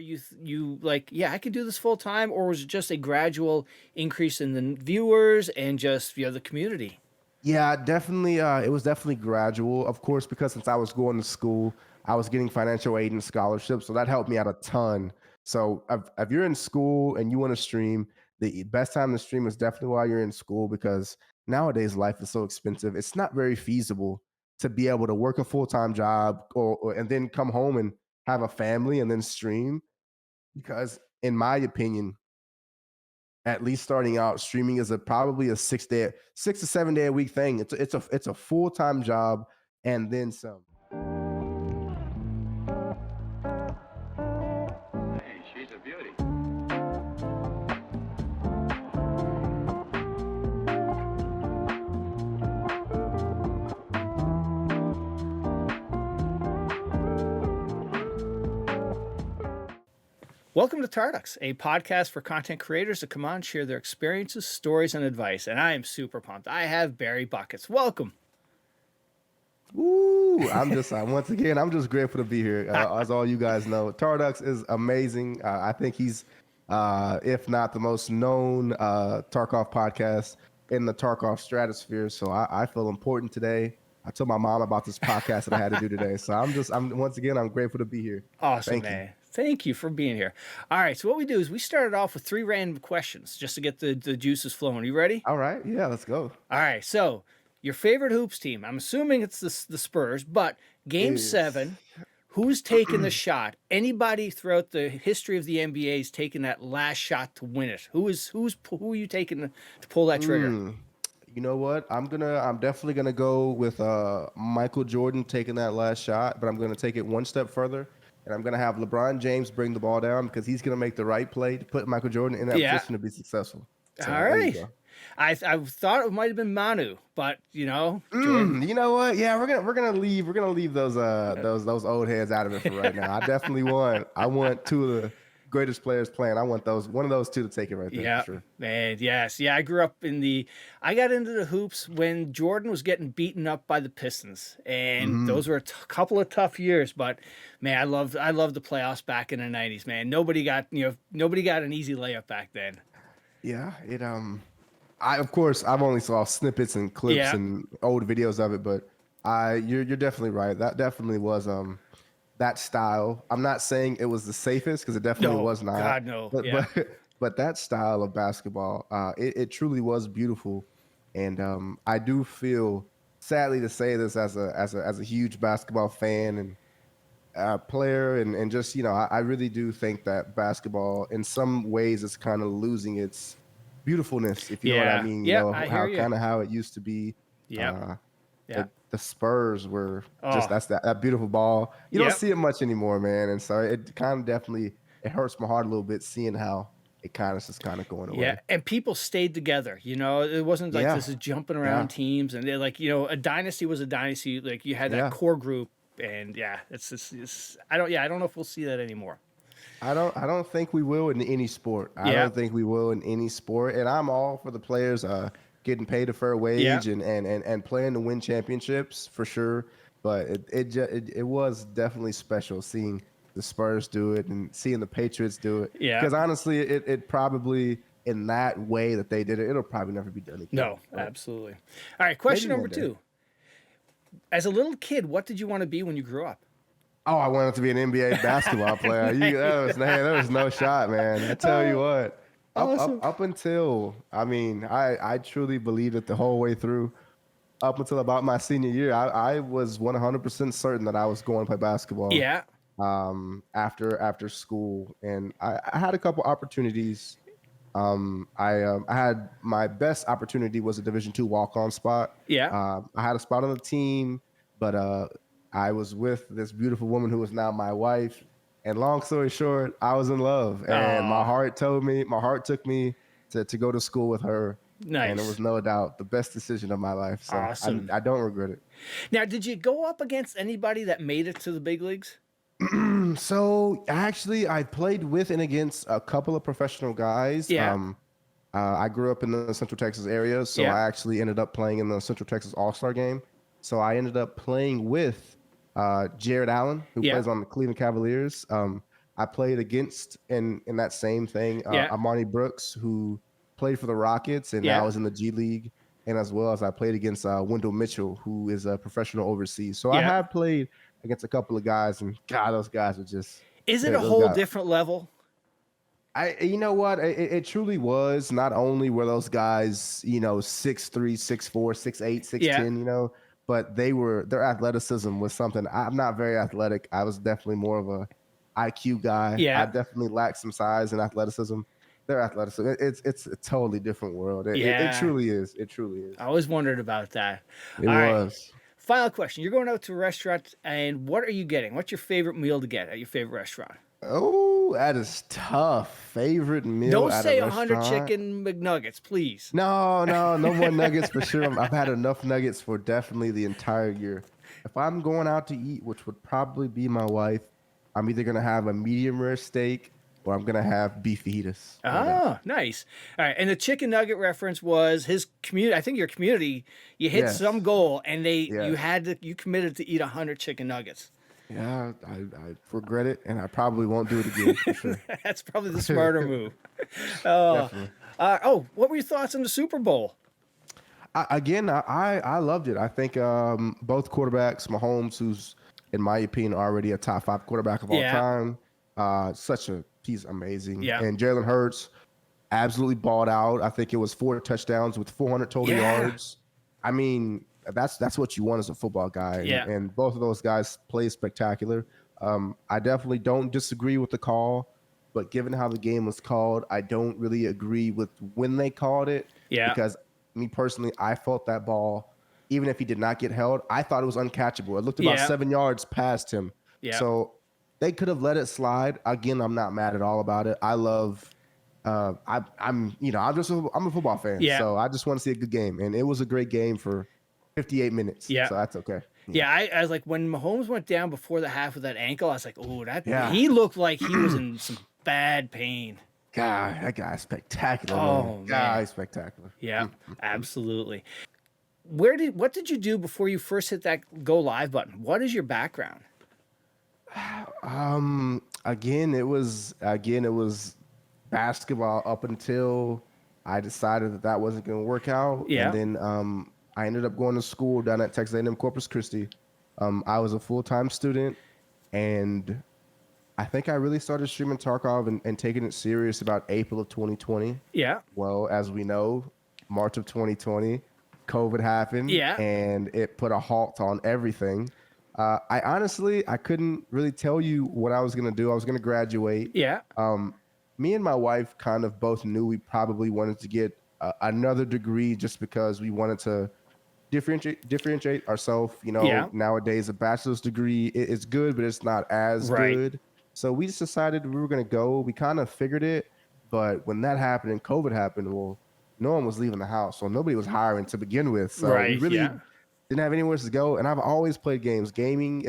you like, yeah, I could do this full time, or was it just a gradual increase in the viewers and just the community? Yeah, definitely. It was definitely gradual, of course, because since I was going to school, I was getting financial aid and scholarships, so that helped me out a ton. So if you're in school and you want to stream, the best time to stream is definitely while you're in school because nowadays life is so expensive. It's not very feasible to be able to work a full time job and then come home and have a family and then stream. Because in my opinion, at least starting out, streaming is probably a 6 to 7 day a week thing. It's a full time job and then some. Hey, she's a beauty. Welcome to Tarkov, a podcast for content creators to come on, share their experiences, stories, and advice. And I am super pumped. I have Barry Bucketz. Welcome. Ooh, once again, I'm just grateful to be here. As all you guys know, Tarkov is amazing. I think he's, if not the most known Tarkov podcast in the Tarkov stratosphere. So I feel important today. I told my mom about this podcast that I had to do today. So I'm once again, I'm grateful to be here. Awesome, Thank man. you. Thank you for being here. All right, so what we do is we started off with 3 random questions just to get the juices flowing. You ready? All right, yeah, let's go. All right, so your favorite hoops team. I'm assuming it's the Spurs, but Game 7, who's taking the shot? Anybody throughout the history of the NBA is taking that last shot to win it? Who are you taking to pull that trigger? You know what? I'm definitely gonna go with Michael Jordan taking that last shot, but I'm gonna take it one step further, and I'm gonna have LeBron James bring the ball down because he's gonna make the right play to put Michael Jordan in that position to be successful. So, all right. I thought it might have been Manu, but Jordan. You know what? Yeah, we're gonna leave those old heads out of it for right now. I want 2 of the greatest players playing. I want one of those 2 to take it right there. Yeah, for sure. man. Yes, yeah. I grew up I got into the hoops when Jordan was getting beaten up by the Pistons, and those were a couple of tough years. But man, I loved the playoffs back in the '90s. Man, nobody got an easy layup back then. Yeah, of course I've only saw snippets and clips and old videos of it, but you're definitely right. That definitely was that style. I'm not saying it was the safest because it definitely was not. God no. But that style of basketball, it truly was beautiful, and I do feel, sadly to say this as a huge basketball fan and player, and just I really do think that basketball in some ways is kind of losing its beautifulness, if you know what I mean. How it used to be. Yeah. The Spurs were just that beautiful ball. You don't see it much anymore, man. And so it kind of definitely it hurts my heart a little bit seeing how it kind of just going away. Yeah, and people stayed together. It wasn't like this is jumping around teams, and they're like a dynasty was a dynasty. Like you had that core group, and it's I don't know if we'll see that anymore. I don't think we will in any sport. I don't think we will in any sport. And I'm all for the players getting paid a fair wage and playing to win championships for sure. But it was definitely special seeing the Spurs do it and seeing the Patriots do it. Yeah. Because honestly, it probably in that way that they did it, it'll probably never be done again. No, absolutely. All right, question number 2. As a little kid, what did you want to be when you grew up? Oh, I wanted to be an NBA basketball player. There was no shot, man. I tell you what. Awesome. Up until, I truly believed it the whole way through. Up until about my senior year, I was 100% certain that I was going to play basketball. Yeah. After school, and I had a couple opportunities. I had my best opportunity was a Division II walk-on spot. Yeah. I had a spot on the team, but I was with this beautiful woman who is now my wife. And long story short, I was in love, and my heart took me to go to school with her. Nice. And it was no doubt the best decision of my life. So awesome. I don't regret it. Now, did you go up against anybody that made it to the big leagues? So actually, I played with and against a couple of professional guys. Yeah. I grew up in the Central Texas area, so I actually ended up playing in the Central Texas Allstar game. So I ended up playing with Jared Allen, who plays on the Cleveland Cavaliers. I played against in that same thing, Amani Brooks, who played for the Rockets and now is in the G League, and as well as I played against Wendell Mitchell, who is a professional overseas. So I have played against a couple of guys, and God, those guys are just. Is it a whole different level? You know what? It truly was. Not only were those guys, 6'3", 6'4", 6'8", 6'10", but their athleticism was something. I'm not very athletic. I was definitely more of a IQ guy. Yeah. I definitely lacked some size and athleticism. Their athleticism, it's a totally different world. It truly is. It truly is. I always wondered about that. It was. Final question. You're going out to a restaurant, and what are you getting? What's your favorite meal to get at your favorite restaurant? Oh, that is tough. Favorite meal. Don't say 100 chicken McNuggets, please. No more nuggets for sure. I've had enough nuggets for definitely the entire year. If I'm going out to eat, which would probably be my wife, I'm either gonna have a medium rare steak or I'm gonna have beef fajitas. Oh, nice. All right, and the chicken nugget reference was his community. I think your community, you hit some goal, and you committed to eat 100 chicken nuggets. Yeah, I regret it, and I probably won't do it again for sure. That's probably the smarter move. What were your thoughts on the Super Bowl? I loved it. I think both quarterbacks, Mahomes, who's in my opinion already a top 5 quarterback of all time, he's amazing. Yeah. And Jalen Hurts absolutely balled out. I think it was 4 touchdowns with 400 total yards. I mean, that's what you want as a football guy. And both of those guys play spectacular. I definitely don't disagree with the call, but given how the game was called, I don't really agree with when they called it. Yeah. Because me personally, I felt that ball, even if he did not get held, I thought it was uncatchable. It looked about 7 yards past him. Yeah. So they could have let it slide. Again, I'm not mad at all about it. I love. I'm a football fan. Yeah. So I just want to see a good game, and it was a great game for 58 minutes. Yeah. So that's okay. Yeah, I was like, when Mahomes went down before the half with that ankle, I was like, oh, he looked like he was in some bad pain. God, that guy's spectacular. Oh, man. He's spectacular. Yeah, absolutely. What did you do before you first hit that go live button? What is your background? Again, it was basketball up until I decided that wasn't going to work out. Yeah. And then I ended up going to school down at Texas A&M Corpus Christi. I was a full-time student, and I think I really started streaming Tarkov and taking it serious about April of 2020. Yeah. Well, as we know, March of 2020, COVID happened. Yeah. And it put a halt on everything. I couldn't really tell you what I was going to do. I was going to graduate. Yeah. Me and my wife kind of both knew we probably wanted to get another degree just because we wanted to differentiate ourselves. Nowadays a bachelor's degree is good, but it's not as good. So we just decided we were going to go. We kind of figured it, but when that happened and COVID happened, well, no one was leaving the house, so nobody was hiring to begin with. So we really didn't have anywhere to go. And I've always played games. Gaming,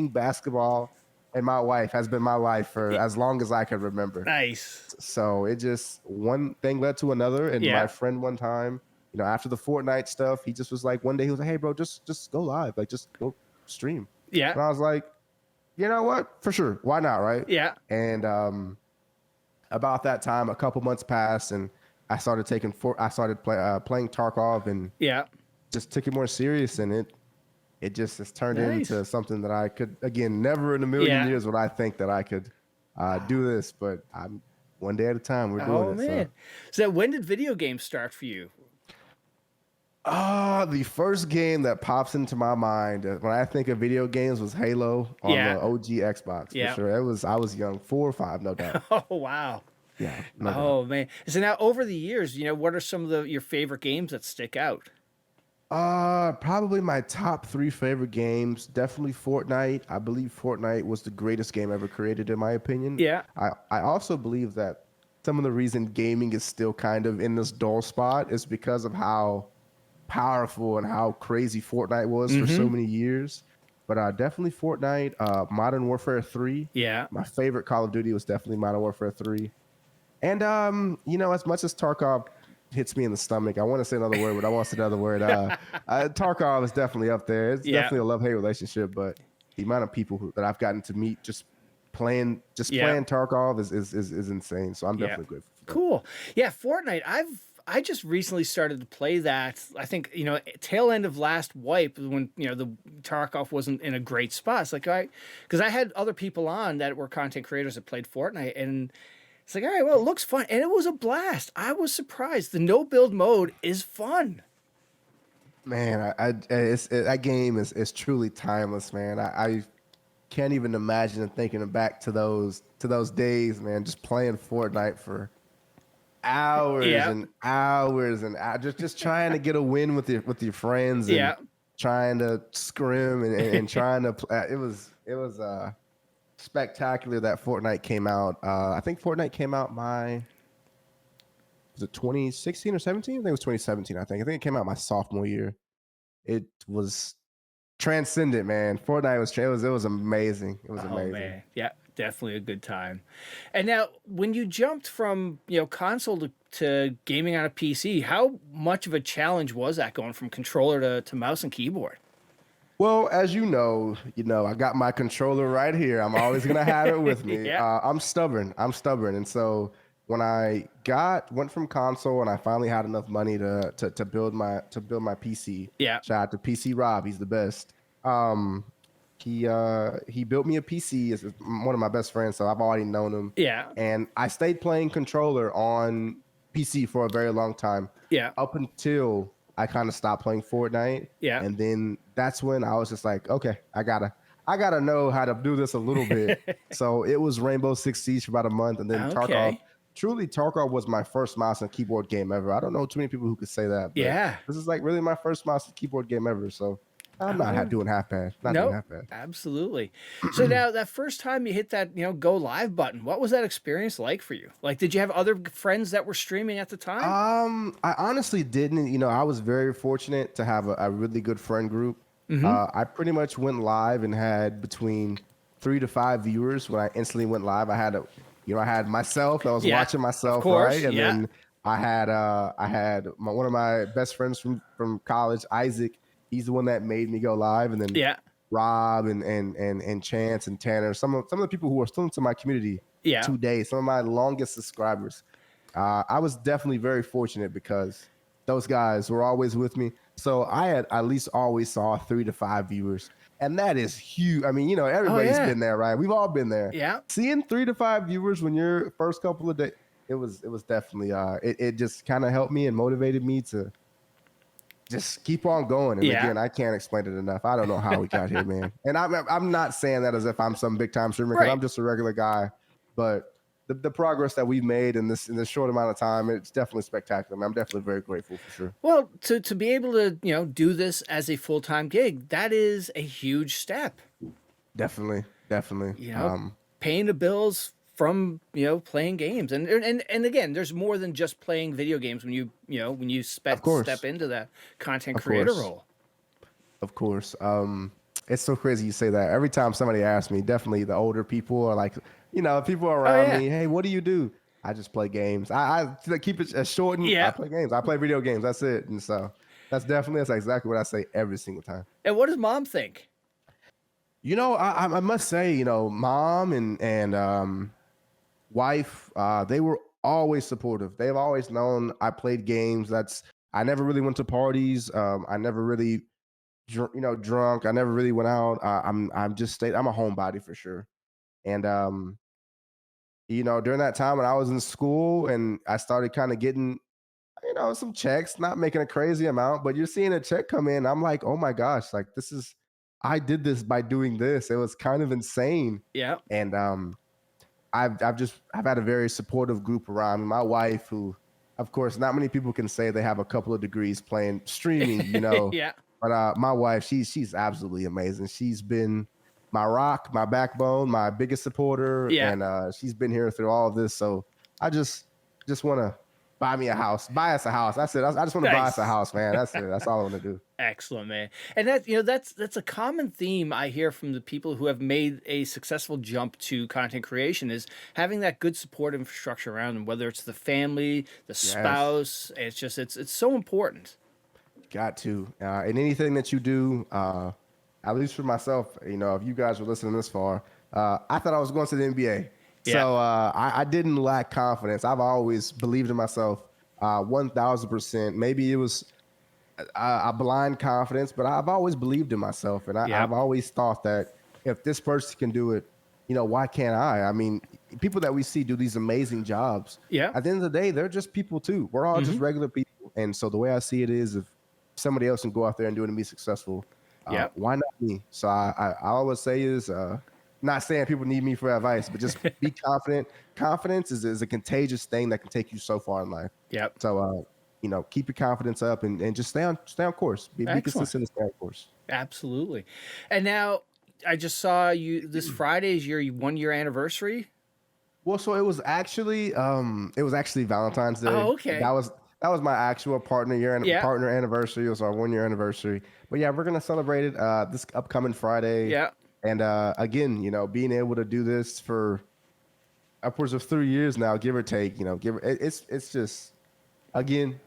basketball, and my wife has been my life for as long as I can remember. Nice. So it just, one thing led to another. And my friend one time, after the Fortnite stuff, he just was like, one day he was like, hey, bro, just go live. Like, just go stream. Yeah. And I was like, you know what? For sure. Why not, right? Yeah. And about that time, a couple months passed, and I started playing Tarkov, and just took it more serious, and it just has turned into something that I could, again, never in a million years would I think that I could do this, but I'm one day at a time. We're doing it. Man. So when did video games start for you? The first game that pops into my mind when I think of video games was Halo on the OG Xbox. For sure. I was young, 4 or 5, no doubt. Oh, wow. Yeah. No doubt. Man. So now over the years, what are some of your favorite games that stick out? Probably my top 3 favorite games. Definitely Fortnite. I believe Fortnite was the greatest game ever created, in my opinion. Yeah. I also believe that some of the reason gaming is still kind of in this dull spot is because of how powerful and how crazy Fortnite was for so many years. But definitely Fortnite, Modern Warfare 3. Yeah. My favorite Call of Duty was definitely Modern Warfare 3. And, as much as Tarkov hits me in the stomach, I want to say another word, but I won't say another word. Tarkov is definitely up there. It's definitely a love-hate relationship, but the amount of people that I've gotten to meet just playing Tarkov is insane. So I'm definitely grateful for that. Cool. Yeah, Fortnite. I just recently started to play that. I think, tail end of last wipe when, the Tarkov wasn't in a great spot. It's like, because I had other people on that were content creators that played Fortnite, and it's like, all right, well, it looks fun. And it was a blast. I was surprised. The no build mode is fun. Man, that game is truly timeless, man. I can't even imagine thinking back to those days, man. Just playing Fortnite for hours and hours and just trying to get a win with your friends and trying to scrim and trying to play. It was spectacular that Fortnite came out. I think Fortnite came out was it 2016 or 17? I think it was 2017. I think it came out my sophomore year. It was transcendent, man. Fortnite was amazing. It was amazing. Man. Yeah, definitely a good time. And now, when you jumped from console to gaming on a PC, how much of a challenge was that going from controller to mouse and keyboard? Well, as you know, I got my controller right here. I'm always gonna have it with me. I'm stubborn, and so when I went from console and I finally had enough money to build my PC. Yeah. Shout out to PC Rob, he's the best. He built me a PC. Is one of my best friends, so I've already known him. Yeah. And I stayed playing controller on PC for a very long time. Yeah. Up until I kind of stopped playing Fortnite. Yeah. And then that's when I was just like, okay, I gotta know how to do this a little bit. So it was Rainbow Six Siege for about a month, and then Tarkov. Truly, Tarkov was my first mouse and keyboard game ever. I don't know too many people who could say that. But this is like really my first mouse and keyboard game ever. So I'm not doing half bad. Doing half bad. Absolutely. So now that first time you hit that, go live button, what was that experience like for you? Like, did you have other friends that were streaming at the time? I honestly didn't. I was very fortunate to have a really good friend group. I pretty much went live and had between 3 to 5 viewers when I instantly went live. I had myself. I was watching myself, right? And then I had one of my best friends from college, Isaac. He's the one that made me go live, and then Rob and Chance and Tanner, some of the people who are still into my community today, some of my longest subscribers. I was definitely very fortunate because those guys were always with me. So I had at least always saw 3 to 5 viewers, and that is huge. I mean, everybody's been there, right? We've all been there. Yeah. Seeing 3 to 5 viewers when you're first couple of days, it was definitely it just kind of helped me and motivated me to just keep on going. And again, I can't explain it enough. I don't know how we got here, man. And I'm not saying that as if I'm some big time streamer, because I'm just a regular guy. But the progress that we've made in this short amount of time, it's definitely spectacular. I'm definitely very grateful for sure. Well, to be able to do this as a full-time gig, that is a huge step. Definitely. Paying the bills from playing games, and again, there's more than just playing video games when you step into that content creator role. Of course. It's so crazy you say that. Every time somebody asks me, definitely the older people are like, people around me, hey, what do you do? I just play games. I keep it as short and I play games. I play video games. That's it. And so that's exactly what I say every single time. And what does mom think? I must say, mom and wife, they were always supportive. They've always known I played games. I never really went to parties. I never really drunk. I never really went out. I'm a homebody for sure. And during that time when I was in school and I started kind of getting some checks, not making a crazy amount, but you're seeing a check come in, I'm like, oh my gosh, like I did this by doing this. It was kind of insane. Yeah. And I've had a very supportive group around me. My wife, who of course not many people can say they have a couple of degrees playing streaming, Yeah. But my wife, she's absolutely amazing. She's been my rock, my backbone, my biggest supporter, and she's been here through all of this. So I just want to buy us a house. That's it. I just want to buy us a house, man. That's it. That's all I want to do. Excellent, man. And that's a common theme I hear from the people who have made a successful jump to content creation, is having that good support infrastructure around them, whether it's the family, the spouse. It's just it's so important. Got to. And anything that you do, at least for myself, if you guys are listening this far, I thought I was going to the NBA. Yeah. So I didn't lack confidence. I've always believed in myself 1,000%. Maybe it was a blind confidence, but I've always believed in myself. And Yep. I've always thought that if this person can do it, why can't I? I mean, people that we see do these amazing jobs. Yeah. At the end of the day, they're just people too. We're all just regular people. And so the way I see it is if somebody else can go out there and do it and be successful, Yep. why not me? So I always say is not saying people need me for advice, but just be confident. Confidence is a contagious thing that can take you so far in life. Yep. So keep your confidence up and just stay on course. Be consistent and stay on course. Absolutely. And now I just saw you this Friday is your 1 year anniversary. Well, so it was actually Valentine's Day. Oh, okay. That was my actual partner anniversary. It was our 1 year anniversary. But yeah, we're gonna celebrate it this upcoming Friday. Yeah. And again, being able to do this for upwards of 3 years now, give or take, it's just, again,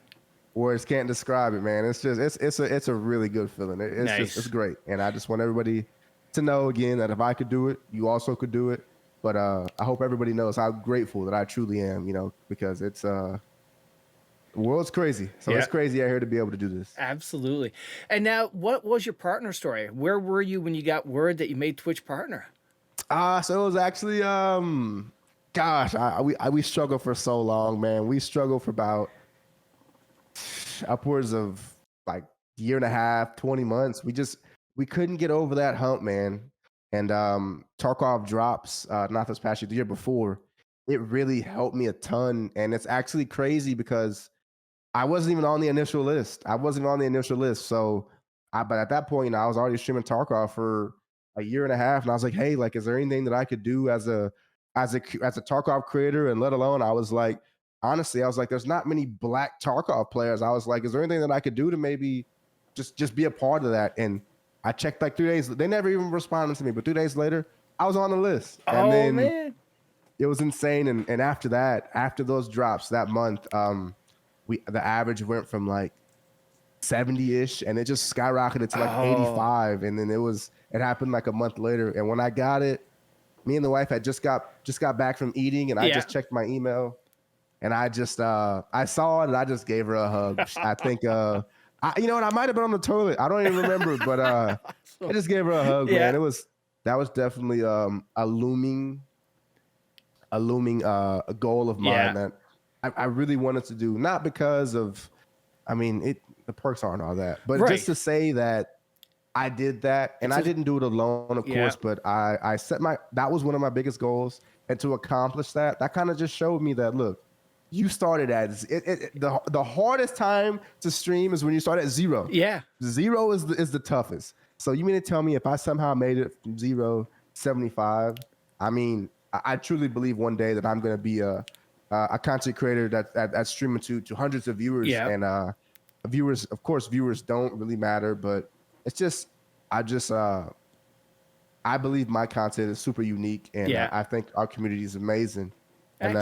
words can't describe it, man. It's just it's a really good feeling. It's great. And I just want everybody to know again that if I could do it, you also could do it. But I hope everybody knows how grateful that I truly am, because it's the world's crazy. So it's crazy out here to be able to do this. Absolutely. And now, what was your partner story? Where were you when you got word that you made Twitch partner? So it was actually, we struggled for so long, man. We struggled for about upwards of like year and a half, 20 months. We couldn't get over that hump, man. And Tarkov drops, not this past year, the year before, it really helped me a ton. And it's actually crazy because I wasn't even on the initial list. So, but at that point, I was already streaming Tarkov for a year and a half, and I was like, hey, like, is there anything that I could do as a Tarkov creator? And let alone, I was like, honestly, there's not many black Tarkov players. I was like, is there anything that I could do to maybe just be a part of that? And I checked like 3 days. They never even responded to me, but 2 days later, I was on the list. And then man, it was insane. And after that, after those drops that month, the average went from like 70-ish, and it just skyrocketed to like 85. And then it happened like a month later. And when I got it, me and the wife had just got back from eating, and I just checked my email, and I saw it, and I just gave her a hug. I think you know what? I might have been on the toilet. I don't even remember, but I just gave her a hug, man. That was definitely a looming goal of mine that I really wanted to do. Not because of, the perks aren't all that, but just to say that I did that, and I didn't do it alone, of course, but I set that was one of my biggest goals, and to accomplish that kind of just showed me that, look, you started at the hardest time to stream is when you start at 0. Yeah. 0 is the toughest. So you mean to tell me if I somehow made it from 0 to 75, I truly believe one day that I'm going to be a content creator that's streaming to hundreds of viewers. Yeah. And viewers, of course, viewers don't really matter, but it's just, I believe my content is super unique, and I think our community is amazing. And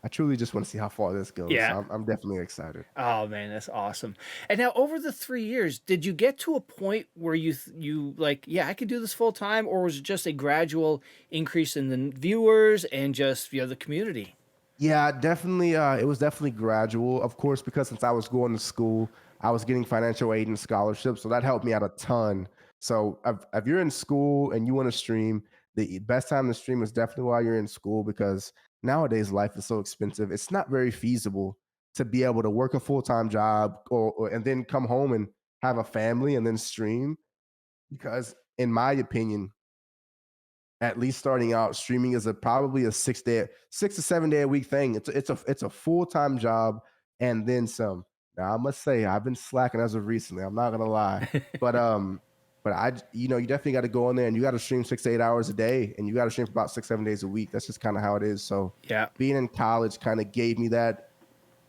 I truly just want to see how far this goes. Yeah. So I'm definitely excited. Oh man, that's awesome. And now, over the 3 years, did you get to a point where you like, I could do this full time, or was it just a gradual increase in the viewers and just the community? Yeah, definitely. It was definitely gradual, of course, because since I was going to school, I was getting financial aid and scholarships, so that helped me out a ton. So if you're in school and you want to stream, the best time to stream is definitely while you're in school, because nowadays life is so expensive. It's not very feasible to be able to work a full-time job and then come home and have a family and then stream, because in my opinion, at least starting out, streaming is probably a 6 to 7 day a week thing. It's a full-time job and then some. Now I must say I've been slacking as of recently. I'm not gonna lie, but you definitely got to go in there and you got to stream 6 to 8 hours a day, and you got to stream for about 6-7 days a week. That's just kind of how it is. So being in college kind of gave me that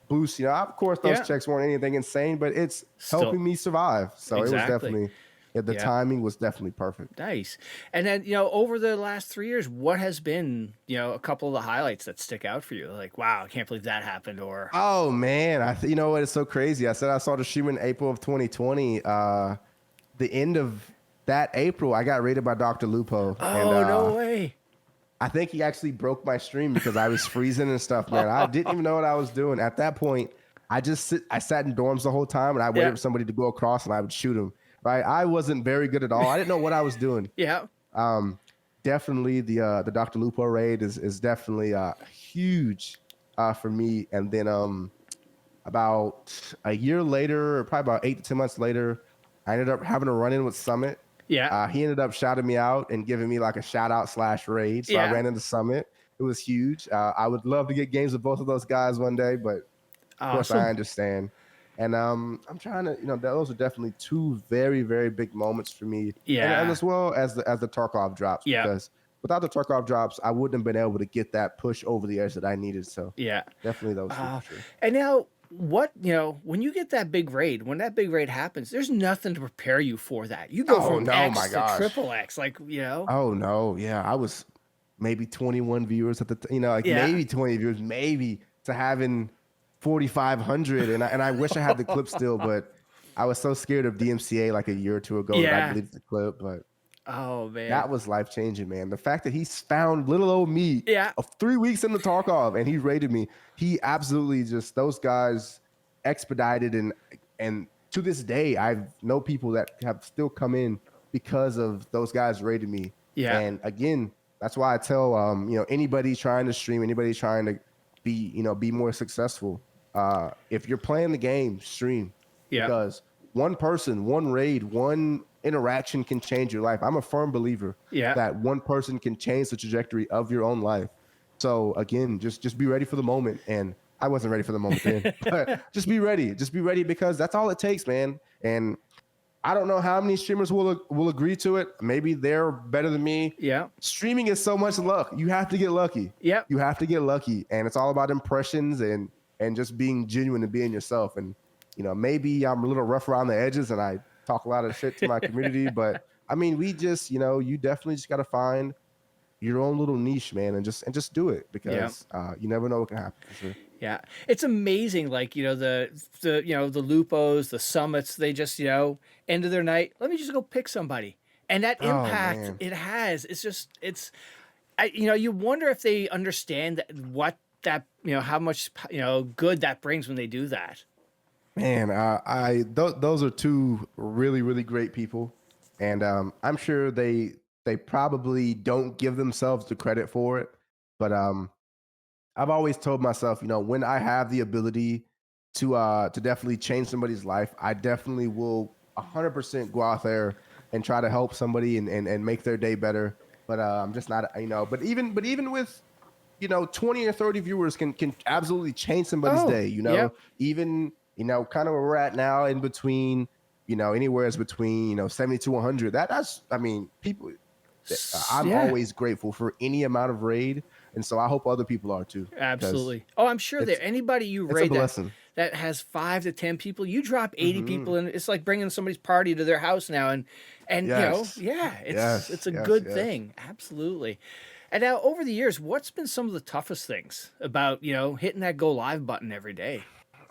boost. Of course those checks weren't anything insane, but it's helping me survive. So it was definitely. The timing was definitely perfect. Nice. And then, over the last 3 years, what has been, a couple of the highlights that stick out for you? Like, wow, I can't believe that happened. Or, oh man, you know what? It's so crazy. I said I saw the stream in April of 2020. The end of that April, I got raided by Dr. Lupo. Oh, no way. I think he actually broke my stream because I was freezing and stuff, man. I didn't even know what I was doing. At that point, I sat in dorms the whole time and I waited for somebody to go across and I would shoot him. Right? I wasn't very good at all. I didn't know what I was doing. Yeah. Definitely the Dr. Lupo raid is definitely huge for me. And then about a year later, or probably about 8 to 10 months later, I ended up having a run-in with Summit. Yeah. He ended up shouting me out and giving me like a shout-out / raid. So I ran into Summit. It was huge. I would love to get games with both of those guys one day, but of course I understand. And I'm trying to, those are definitely two very, very big moments for me. Yeah. And as well as the Tarkov drops. Yeah. Because without the Tarkov drops, I wouldn't have been able to get that push over the edge that I needed. So yeah, definitely those two for sure. And now, when you get that big raid, when that big raid happens, there's nothing to prepare you for that. You go from X to triple X, Oh no, yeah, I was maybe 21 viewers at the, maybe 20 viewers, maybe to having 4,500, and I wish I had the clip still, but I was so scared of DMCA like a year or two ago that I deleted the clip, but. Oh man, that was life-changing, man. The fact that he found little old me of 3 weeks in the Tarkov and he raided me, he absolutely just, those guys expedited, and to this day I know people that have still come in because of those guys raided me. And again, that's why I tell anybody trying to stream, anybody trying to be more successful, if you're playing the game, stream. Because one person, one raid, one interaction can change your life. I'm a firm believer that one person can change the trajectory of your own life. So again, just be ready for the moment. And I wasn't ready for the moment then, but just be ready. Just be ready, because that's all it takes, man. And I don't know how many streamers will agree to it. Maybe they're better than me. Yeah. Streaming is so much luck. You have to get lucky. Yeah. You have to get lucky. And it's all about impressions and just being genuine and being yourself. And, maybe I'm a little rough around the edges and I talk a lot of shit to my community, but I mean, we just, you definitely just got to find your own little niche, man, and just do it, because you never know what can happen. For sure. Yeah, it's amazing. Like, the Lupos, the Summits, they just, end of their night, let me just go pick somebody. And that impact it has, you wonder if they understand what that, how much, good that brings when they do that. Man, those are two really, really great people. And I'm sure they probably don't give themselves the credit for it. But I've always told myself, when I have the ability to definitely change somebody's life, I definitely will 100% go out there and try to help somebody and make their day better. But I'm just not, but even with, 20 or 30 viewers can absolutely change somebody's day, even, kind of where we're at now, in between, anywhere is between, 70 to 100. That's, people, I'm always grateful for any amount of raid. And so I hope other people are too. Absolutely. Oh, I'm sure that anybody you raid that has 5 to 10 people, you drop 80 people, and it's like bringing somebody's party to their house now. And it's a good thing. Absolutely. And now, over the years, what's been some of the toughest things about, hitting that go live button every day?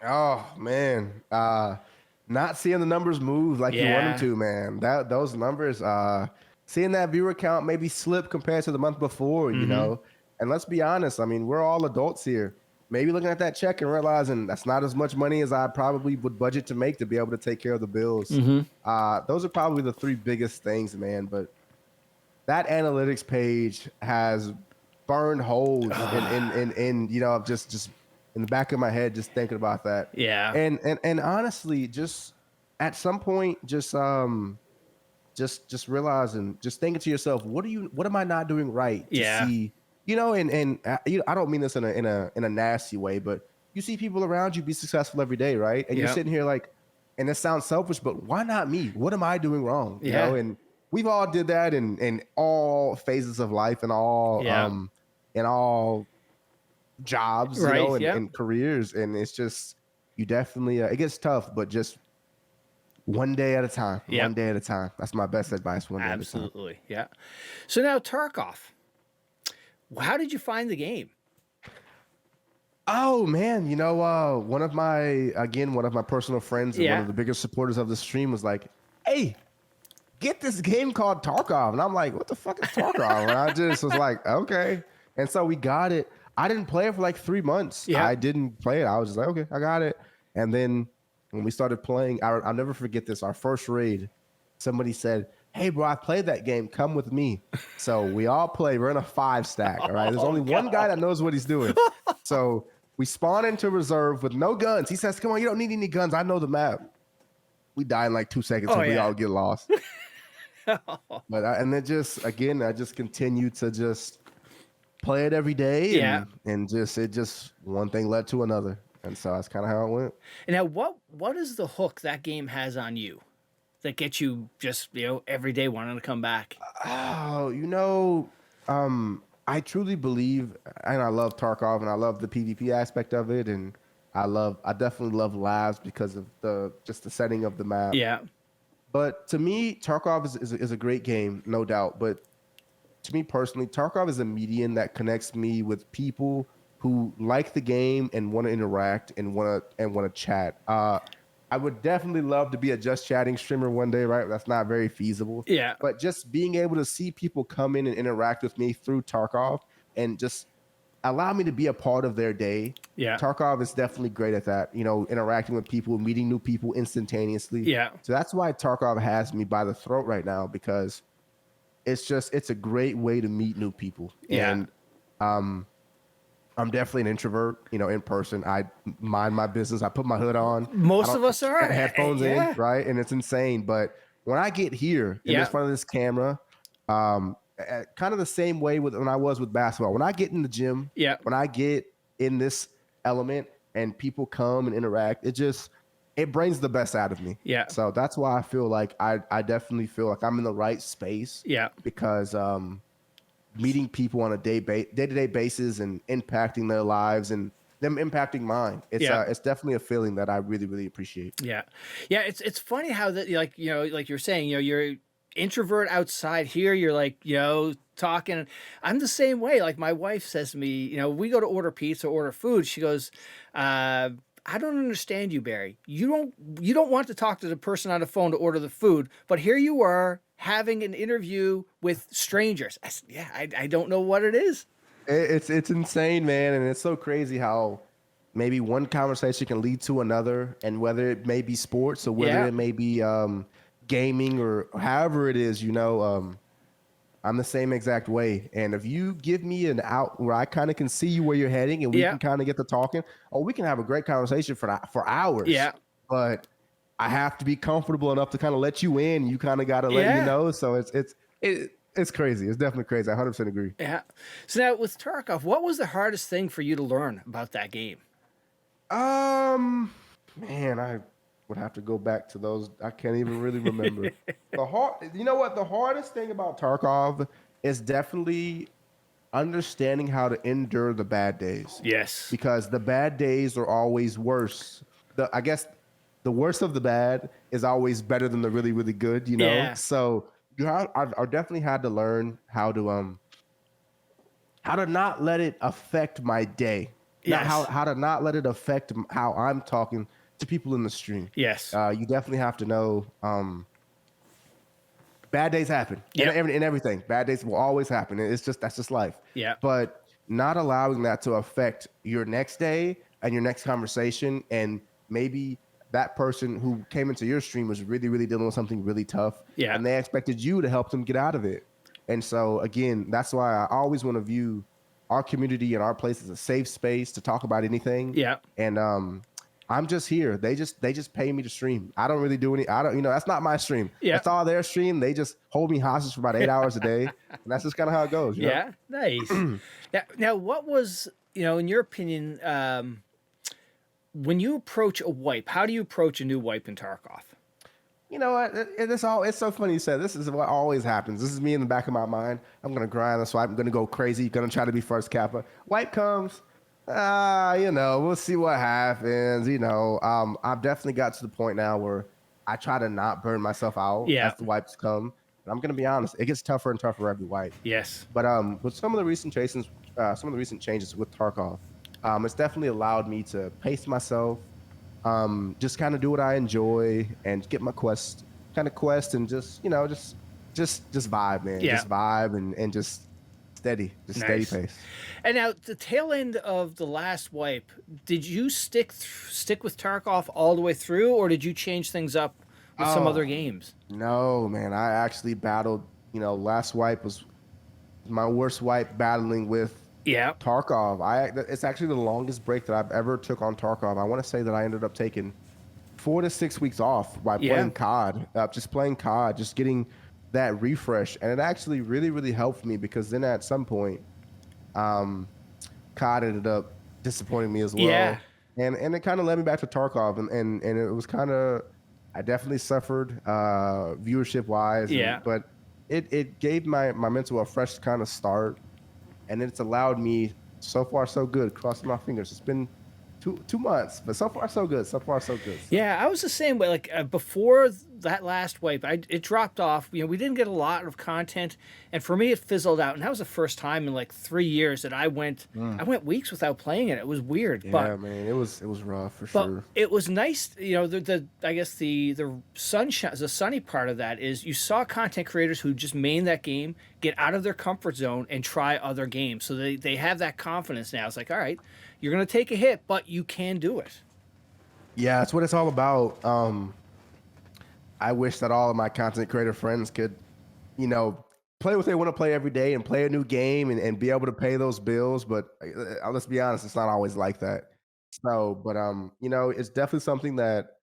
Oh man, not seeing the numbers move like you want them to, man. Those numbers, seeing that viewer count maybe slip compared to the month before, And let's be honest, we're all adults here. Maybe looking at that check and realizing that's not as much money as I probably would budget to make to be able to take care of the bills. Those are probably the 3 biggest things, man. But that analytics page has burned holes in just in the back of my head, just thinking about that. Yeah. And honestly, just at some point, just realizing, just thinking to yourself, what am I not doing right to see, I don't mean this in a nasty way, but you see people around you be successful every day, right? And you're sitting here like, and it sounds selfish, but why not me? What am I doing wrong? You know, and we've all did that in all phases of life and all jobs, and careers. And it's just, you definitely, it gets tough, but just one day at a time. One day at a time. That's my best advice. One day at a time. Absolutely. Yeah. So now, Tarkov, how did you find the game? Oh man, one of my personal friends and one of the biggest supporters of the stream was like, "Hey, get this game called Tarkov. And I'm like, what the fuck is Tarkov? And I just was like, okay. And so we got it. I didn't play it for like 3 months. Yeah. I didn't play it. I was just like, okay, I got it. And then when we started playing, I'll never forget this. Our first raid, somebody said, hey, bro, I played that game. Come with me. So we all play. We're in a 5 stack. All right. There's only one guy that knows what he's doing. So we spawn into reserve with no guns. He says, come on, you don't need any guns. I know the map. We die in like 2 seconds and we all get lost. But and it just, again, I just continued to just play it every day. And just one thing led to another. And so that's kind of how it went. And now what is the hook that game has on you that gets you just, every day wanting to come back? Oh, I truly believe, and I love Tarkov and I love the PvP aspect of it. And I definitely love labs because of the setting of the map. Yeah. But to me, Tarkov is a great game, no doubt. But to me personally, Tarkov is a medium that connects me with people who like the game and want to interact and want to chat. I would definitely love to be a just chatting streamer one day, right? That's not very feasible. Yeah. But just being able to see people come in and interact with me through Tarkov and just allow me to be a part of their day. Yeah. Tarkov is definitely great at that, interacting with people, meeting new people instantaneously. Yeah. So that's why Tarkov has me by the throat right now, because it's a great way to meet new people. Yeah. And I'm definitely an introvert, in person. I mind my business. I put my hood on. Most of us are. Headphones in, right? And it's insane. But when I get here in front of this camera, kind of the same way when I was with basketball. When I get in the gym, when I get in this element and people come and interact, it brings the best out of me. Yeah. So that's why I feel like I definitely feel like I'm in the right space. Yeah. Because meeting people on a day-to-day basis and impacting their lives and them impacting mine. It's definitely a feeling that I really, really appreciate. Yeah. Yeah. It's funny how that, like you're saying, you're introvert outside. Here you're like, talking. I'm the same way. Like my wife says to me, we go to order pizza, order food. She goes, I don't understand you, Barry. You don't want to talk to the person on the phone to order the food, but here you are having an interview with strangers. I don't know what it is. It's insane, man. And it's so crazy how maybe one conversation can lead to another, and whether it may be sports or whether it may be gaming or however it is, I'm the same exact way. And if you give me an out where I kind of can see you where you're heading and we can kind of get to talking, we can have a great conversation for hours. Yeah. But I have to be comfortable enough to kind of let you in. You kind of got to let me know. So it's crazy. It's definitely crazy. I 100% agree. Yeah. So now with Tarkov, what was the hardest thing for you to learn about that game? Man, I would have to go back to those. I can't even really remember. You know what? The hardest thing about Tarkov is definitely understanding how to endure the bad days. Yes. Because the bad days are always worse. I guess the worst of the bad is always better than the really, really good, Yeah. So I definitely had to learn how to not let it affect my day. Yes. How to not let it affect how I'm talking to people in the stream. Yes. You definitely have to know bad days happen. Yep. And everything. Bad days will always happen. That's just life. Yeah. But not allowing that to affect your next day and your next conversation, and maybe that person who came into your stream was really, really dealing with something really tough. Yeah. And they expected you to help them get out of it. And so again, that's why I always want to view our community and our place as a safe space to talk about anything. Yeah. And I'm just here. They just pay me to stream. I don't really do any. That's not my stream. Yeah. That's all their stream. They just hold me hostage for about 8 hours a day, and that's just kind of how it goes. Yeah. Nice. Now, what was, in your opinion, when you approach a wipe, how do you approach a new wipe in Tarkov? You know what? It's so funny you said this is what always happens. This is me in the back of my mind. I'm gonna grind the swipe. I'm gonna go crazy. Gonna try to be first kappa. Wipe comes. We'll see what happens. I've definitely got to the point now where I try to not burn myself out as the wipes come. And I'm gonna be honest, it gets tougher and tougher every wipe. Yes. But with some of the recent changes with Tarkov, it's definitely allowed me to pace myself, just kind of do what I enjoy and get my quests kind of quest and just just vibe, man. Yeah. Just vibe and just steady Nice. pace. And now the tail end of the last wipe, did you stick with Tarkov all the way through, or did you change things up with some other games? No, man. I actually battled. Last wipe was my worst wipe battling with Yeah. Tarkov. It's actually the longest break that I've ever took on Tarkov. I want to say that I ended up taking 4 to 6 weeks off by playing COD. Just playing COD, just getting that refresh, and it actually really, really helped me because then at some point, COD ended up disappointing me as well. Yeah. And it kind of led me back to Tarkov, and it was kind of, I definitely suffered viewership wise. Yeah. But it gave my mental a fresh kind of start, and it's allowed me, so far so good, crossing my fingers. It's been 2 months, but so far so good. So far so good. Yeah, I was the same way. Like before that last wipe, it dropped off. We didn't get a lot of content, and for me, it fizzled out. And that was the first time in like 3 years that I went weeks without playing it. It was weird. Yeah, but man, it was rough for But sure. it was nice, I guess the sunshine, the sunny part of that is you saw content creators who just main that game get out of their comfort zone and try other games. So they have that confidence now. It's like, all right, you're gonna take a hit, but you can do it. Yeah, that's what it's all about. I wish that all of my content creator friends could, play what they want to play every day and play a new game and be able to pay those bills. But let's be honest, it's not always like that. So, but it's definitely something that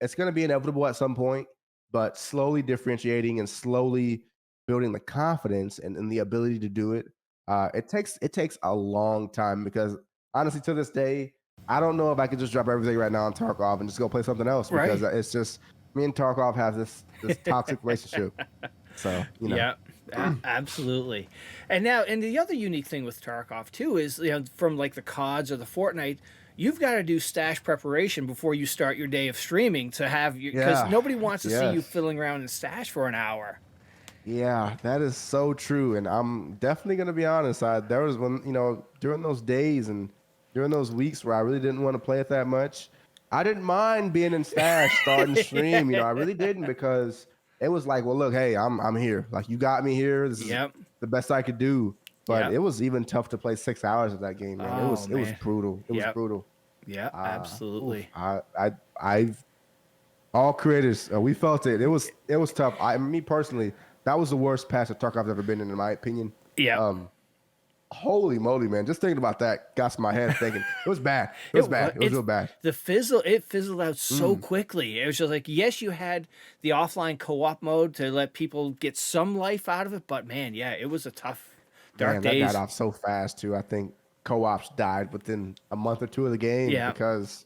it's going to be inevitable at some point. But slowly differentiating and slowly building the confidence and the ability to do it, it takes a long time because honestly, to this day, I don't know if I could just drop everything right now on Tarkov and just go play something else because it's just me and Tarkov have this toxic relationship. So, Yeah, absolutely. And now, and the other unique thing with Tarkov too is, from like the CODs or the Fortnite, you've got to do stash preparation before you start your day of streaming to have you, because nobody wants to see you fiddling around in stash for an hour. Yeah, that is so true. And I'm definitely going to be honest. There was when, during those days and during those weeks where I really didn't want to play it that much, I didn't mind being in stash, starting to stream. I really didn't because it was like, well, look, hey, I'm here. Like, you got me here. This is the best I could do. But it was even tough to play 6 hours of that game, man. It was brutal. It was brutal. Yeah, absolutely. I've all creators, we felt it. It was tough. Me personally, that was the worst patch that Tarkov's ever been in my opinion. Yeah. Holy moly, man! Just thinking about that got to my head. Thinking it was bad. It was bad. It was real bad. It fizzled out so quickly. It was just like, yes, you had the offline co-op mode to let people get some life out of it, but man, yeah, it was a tough, dark days. That got off so fast too. I think co-ops died within a month or two of the game because,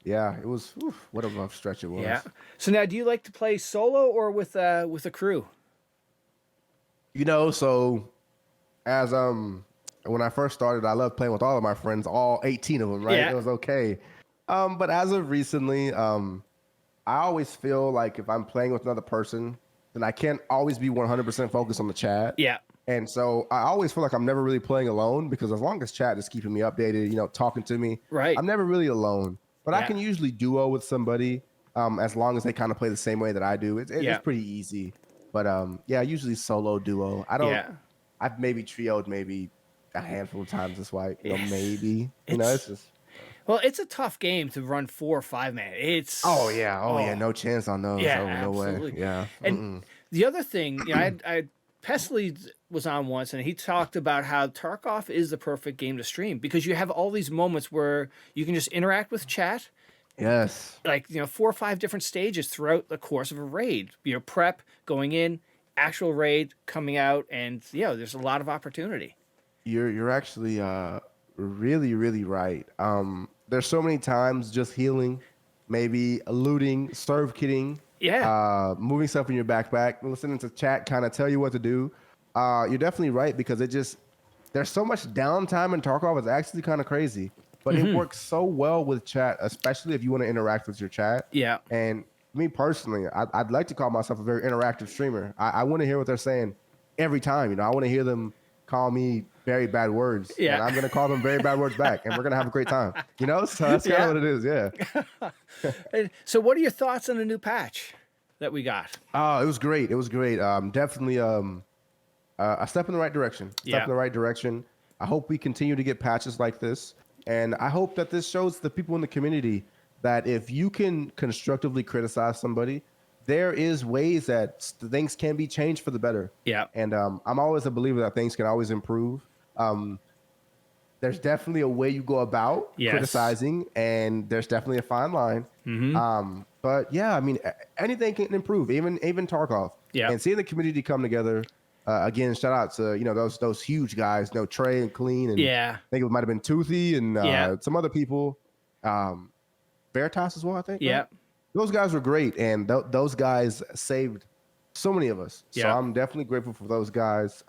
it was what a rough stretch it was. Yeah. So now, do you like to play solo or with a crew? So as when I first started, I loved playing with all of my friends, all 18 of them, right? Yeah. It was okay. But as of recently, I always feel like if I'm playing with another person, then I can't always be 100% focused on the chat. Yeah. And so I always feel like I'm never really playing alone because as long as chat is keeping me updated, talking to me, right, I'm never really alone. But I can usually duo with somebody as long as they kind of play the same way that I do. It's pretty easy. But usually solo duo. I've maybe trioed maybe a handful of times this way. Maybe. It's just. Well, it's a tough game to run 4 or 5 man. It's. Oh yeah. No chance on those. Yeah, no absolutely. Way. Yeah. And the other thing, I Pesley was on once, and he talked about how Tarkov is the perfect game to stream because you have all these moments where you can just interact with chat. Yes. Like 4 or 5 different stages throughout the course of a raid. Prep, going in, actual raid, coming out, and there's a lot of opportunity. You're actually really, really right. There's so many times just healing, maybe looting, serve kitting, moving stuff in your backpack, listening to chat kind of tell you what to do. You're definitely right because there's so much downtime in Tarkov. It's actually kind of crazy, but it works so well with chat, especially if you want to interact with your chat. Yeah. And me personally, I'd like to call myself a very interactive streamer. I want to hear what they're saying every time. I want to hear them call me very bad words. Yeah. And I'm going to call them very bad words back, and we're going to have a great time. So that's kind of what it is. Yeah. So what are your thoughts on the new patch? that we got? Oh, it was great. It was great. Definitely a step in the right direction. Step in the right direction. I hope we continue to get patches like this. And I hope that this shows the people in the community that if you can constructively criticize somebody, there is ways that things can be changed for the better. Yeah. And I'm always a believer that things can always improve. There's definitely a way you go about criticizing, and there's definitely a fine line. But yeah, I mean, anything can improve, even Tarkov. Yeah. And seeing the community come together, again, shout out to those huge guys, Trey and Clean, and I think it might have been Toothy and some other people, Veritas as well, I think. Yeah. Right? Those guys were great, and those guys saved so many of us. So I'm definitely grateful for those guys.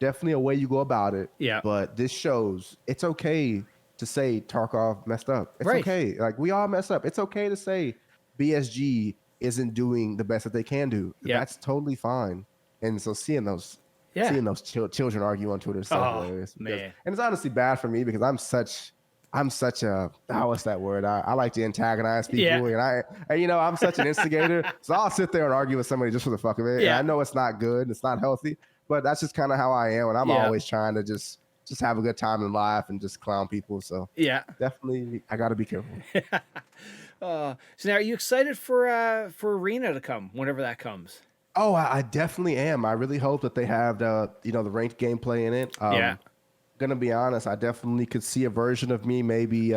Definitely a way you go about it. Yeah. But this shows it's okay to say Tarkov messed up. It's okay. Like, we all mess up. It's okay to say BSG isn't doing the best that they can do. That's totally fine. And so seeing those children argue on Twitter is so hilarious. Man. And it's honestly bad for me because I'm such a what's that word? I like to antagonize people, and I'm such an instigator. So I'll sit there and argue with somebody just for the fuck of it. Yeah. And I know it's not good, it's not healthy, but that's just kind of how I am, and I'm always trying to just have a good time and laugh and just clown people. So definitely, I got to be careful. So now, are you excited for Arena to come whenever that comes? Oh, I definitely am. I really hope that they have the ranked gameplay in it. Gonna be honest, I definitely could see a version of me maybe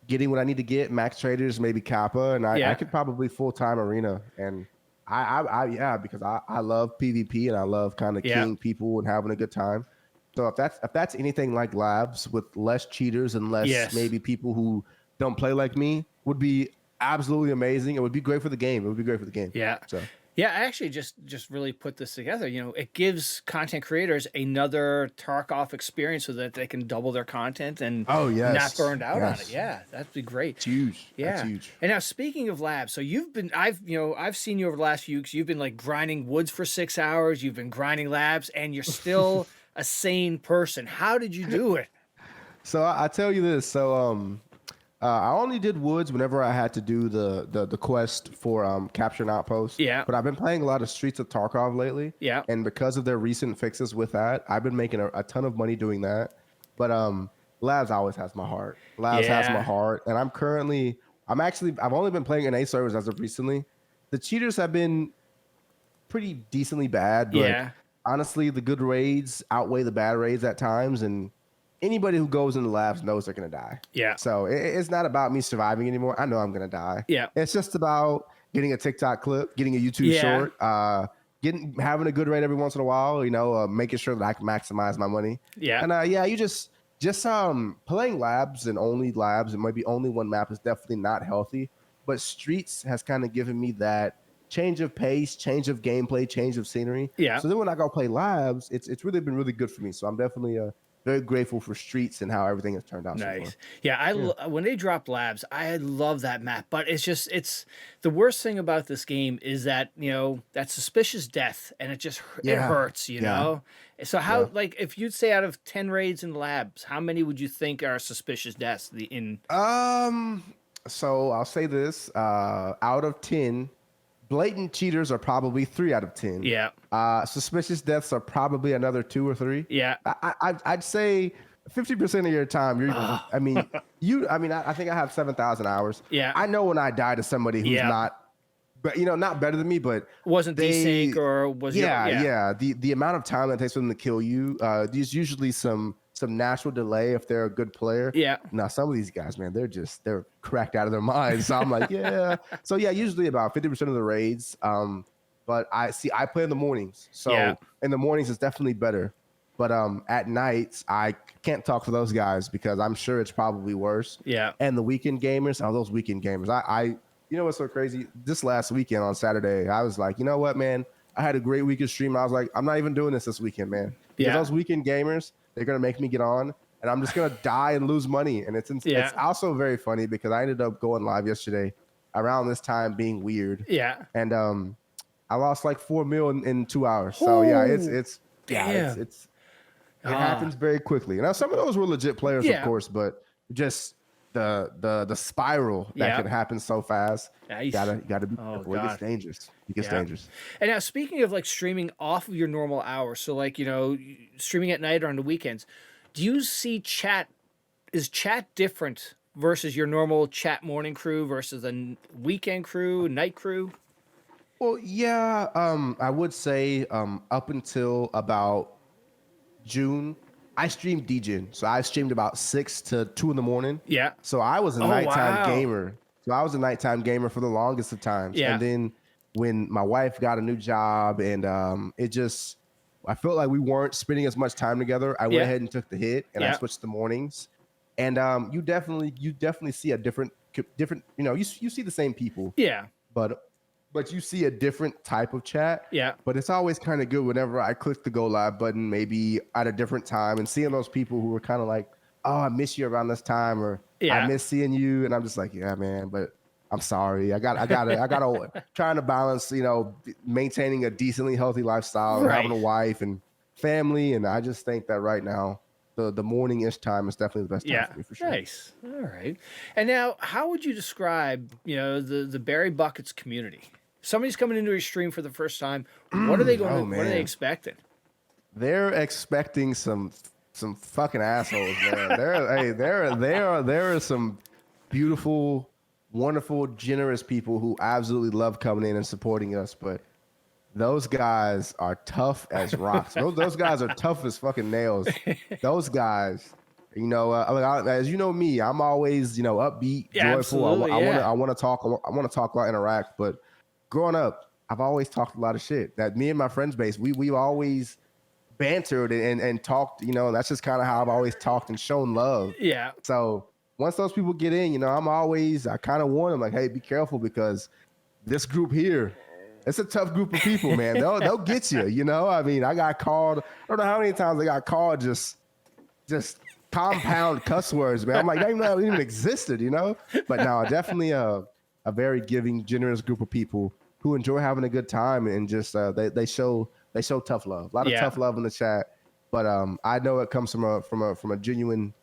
getting what I need to get, max traders, maybe Kappa, and I could probably full-time Arena. And because I love PvP and I love kind of killing people and having a good time. So if that's anything like Labs with less cheaters and less maybe people who don't play like me, would be absolutely amazing. It would be great for the game. Yeah. So. Yeah, I actually just really put this together. It gives content creators another Tarkov experience so that they can double their content and not burned out on it. Yeah, that'd be great. It's huge. Yeah. That's huge. And now, speaking of Labs, so I've seen you over the last few weeks. You've been like grinding woods for 6 hours. You've been grinding Labs, and you're still a sane person. How did you do it? So I tell you this. So I only did woods whenever I had to do the quest for capture an outpost. Yeah. But I've been playing a lot of Streets of Tarkov lately. Yeah. And because of their recent fixes with that, I've been making a ton of money doing that. But Labs always has my heart. Labs has my heart. And I've only been playing in A servers as of recently. The cheaters have been pretty decently bad, but honestly, the good raids outweigh the bad raids at times, and anybody who goes into Labs knows they're going to die. Yeah. So it's not about me surviving anymore. I know I'm going to die. Yeah. It's just about getting a TikTok clip, getting a YouTube short, having a good raid every once in a while, making sure that I can maximize my money. Yeah. And you just playing Labs and only Labs and maybe only one map is definitely not healthy, but Streets has kind of given me that change of pace, change of gameplay, change of scenery. Yeah. So then when I go play Labs, it's really been really good for me. So I'm definitely very grateful for Streets and how everything has turned out. Nice. So far. Yeah, when they dropped Labs, I love that map. But it's the worst thing about this game is that that suspicious death, and it hurts. You know. So how if you'd say out of 10 raids in Labs, how many would you think are suspicious deaths? So I'll say this: out of 10. Blatant cheaters are probably 3 out of 10. Yeah. Suspicious deaths are probably another 2 or 3. Yeah. I'd say 50% of your time. I think I have 7,000 hours. Yeah. I know when I die to somebody who's not, but not better than me, but wasn't desync or was the amount of time that it takes for them to kill you. There's usually some natural delay if they're a good player. Yeah. Now some of these guys, man, they're cracked out of their minds. So I'm like, yeah. So yeah, usually about 50% of the raids. But I play in the mornings. So in the mornings it's definitely better. But at nights I can't talk for those guys because I'm sure it's probably worse. Yeah. And the weekend gamers, those weekend gamers. I what's so crazy? This last weekend on Saturday, I was like, you know what, man? I had a great weekend stream. I was like, I'm not even doing this weekend, man. Because those weekend gamers, they're going to make me get on, and I'm just going to die and lose money. And it's also very funny because I ended up going live yesterday around this time being weird. Yeah. And I lost like $4 million in 2 hours. So it happens very quickly. Now some of those were legit players, of course, but just the spiral that can happen so fast. Nice. You gotta be Oh, careful. God. It gets dangerous. It gets dangerous. And now, speaking of like streaming off of your normal hours, so like, you know, streaming at night or on the weekends, do you see chat? Is chat different versus your normal chat morning crew versus the weekend crew, night crew? Well, yeah, I would say up until about June, I streamed DJing. So I streamed about 6 to 2 in the morning. Yeah. So I was a Oh, nighttime wow. gamer. So I was a nighttime gamer for the longest of times. Yeah. And then when my wife got a new job and I felt like we weren't spending as much time together, I went ahead and took the hit and I switched to mornings. And you definitely see a different, you know, you see the same people. Yeah. But you see a different type of chat. Yeah. But it's always kind of good whenever I click the go live button, maybe at a different time, and seeing those people who were kind of like, oh, I miss you around this time, or I miss seeing you. And I'm just like, yeah, man, but I'm sorry. I got trying to balance, you know, maintaining a decently healthy lifestyle and having a wife and family. And I just think that right now, the morning-ish time is definitely the best time for me, for sure. Nice. All right. And now, how would you describe, you know, the Barry Bucketz community? Somebody's coming into your stream for the first time. What are they going? What are they expecting? They're expecting some fucking assholes, man. There are some beautiful, wonderful, generous people who absolutely love coming in and supporting us, but those guys are tough as rocks. Those guys are tough as fucking nails. Those guys, you know, as you know me, I'm always, you know, upbeat, joyful. I want to talk. I want to talk a lot, interact. But growing up, I've always talked a lot of shit. That me and my friends base, we always bantered and talked. You know, that's just kind of how I've always talked and shown love. Yeah. So once those people get in, you know, I kind of warn them like, hey, be careful because this group here. It's a tough group of people, man. They'll get you, you know? I mean, I got called, I don't know how many times I got called just compound cuss words, man. I'm like, I didn't know it even existed, you know? But no, definitely a very giving, generous group of people who enjoy having a good time and just they show tough love. A lot of tough love in the chat. But I know it comes from a genuine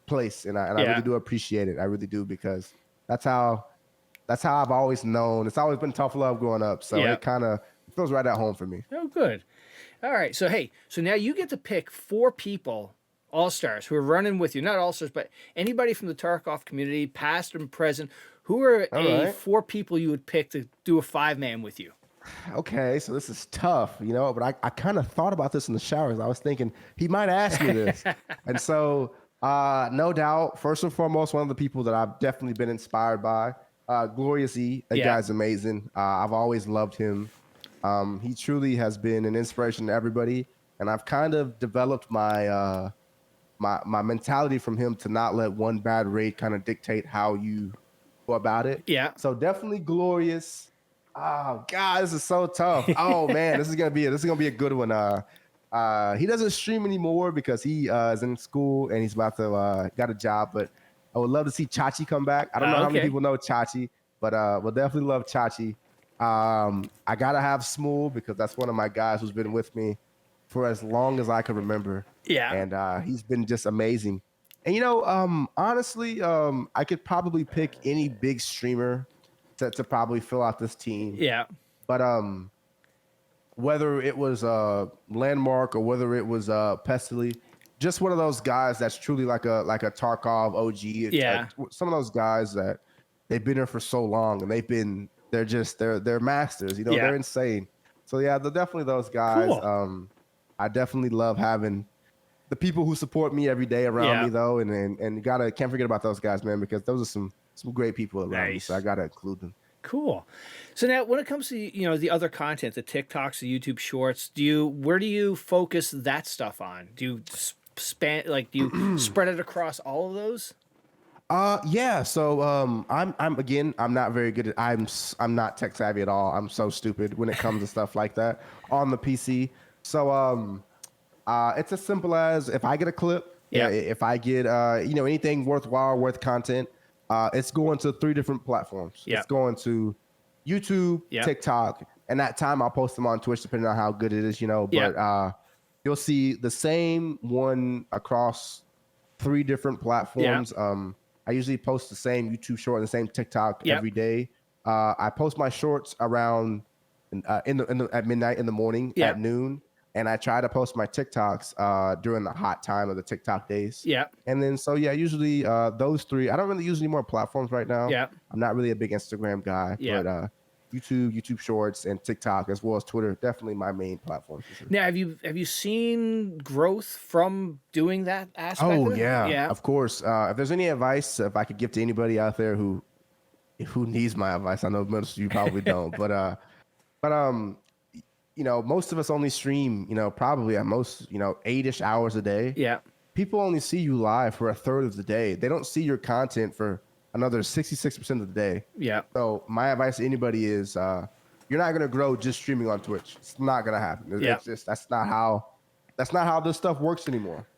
place, and I really do appreciate it. I really do, because that's how I've always known. It's always been tough love growing up. So it kind of feels right at home for me. Oh, good. All right. So, hey, so now you get to pick 4 people, all-stars, who are running with you. Not all-stars, but anybody from the Tarkov community, past and present. Who are 4 people you would pick to do a 5-man with you? Okay, so this is tough, you know, but I kind of thought about this in the showers. I was thinking he might ask me this. And so, no doubt, first and foremost, one of the people that I've definitely been inspired by, WillerZ. That guy's amazing. I've always loved him. He truly has been an inspiration to everybody, and I've kind of developed my my mentality from him to not let one bad raid kind of dictate how you go about it. Yeah. So definitely Glorious. Oh God, this is so tough. Oh man, this is gonna be a good one. He doesn't stream anymore because he is in school and he's about to got a job, but I would love to see Chachi come back. I don't know how many people know Chachi, but we'll definitely love Chachi. I gotta have Smooth because that's one of my guys who's been with me for as long as I can remember. Yeah. And he's been just amazing. And you know, honestly, I could probably pick any big streamer to probably fill out this team. Yeah. But whether it was Landmark or whether it was Pestily, just one of those guys that's truly like a Tarkov OG. Yeah. Some of those guys that they've been here for so long and they're masters. You know, they're insane. So yeah, they're definitely those guys. Cool. I definitely love having the people who support me every day around me though, and can't forget about those guys, man, because those are some great people around me. So I gotta include them. Cool. So now, when it comes to the other content, the TikToks, the YouTube Shorts, where do you focus that stuff on? Do you do you spread it across all of those? Yeah. So I'm not very good at I'm not tech savvy at all. I'm so stupid when it comes to stuff like that on the PC. So it's as simple as if I get a clip, if I get anything worthwhile, worth content, it's going to 3 different platforms. It's going to YouTube, TikTok, and that time I'll post them on Twitch depending on how good it is, But you'll see the same one across 3 different platforms. I usually post the same YouTube short and the same TikTok every day. I post my shorts around at midnight in the morning at noon, and I try to post my TikToks during the hot time of the TikTok days. And then usually those 3. I don't really use any more platforms right now. I'm not really a big Instagram guy, but YouTube Shorts and TikTok as well as Twitter, definitely my main platforms. For sure. Now, have you seen growth from doing that aspect? Oh yeah, of course. If there's any advice, if I could give to anybody out there who needs my advice, I know most of you probably don't, but most of us only stream, probably at most, 8-ish hours a day. People only see you live for a third of the day. They don't see your content for another 66% of the day. So my advice to anybody is, you're not gonna grow just streaming on Twitch. It's not gonna happen. It's just that's not how this stuff works anymore.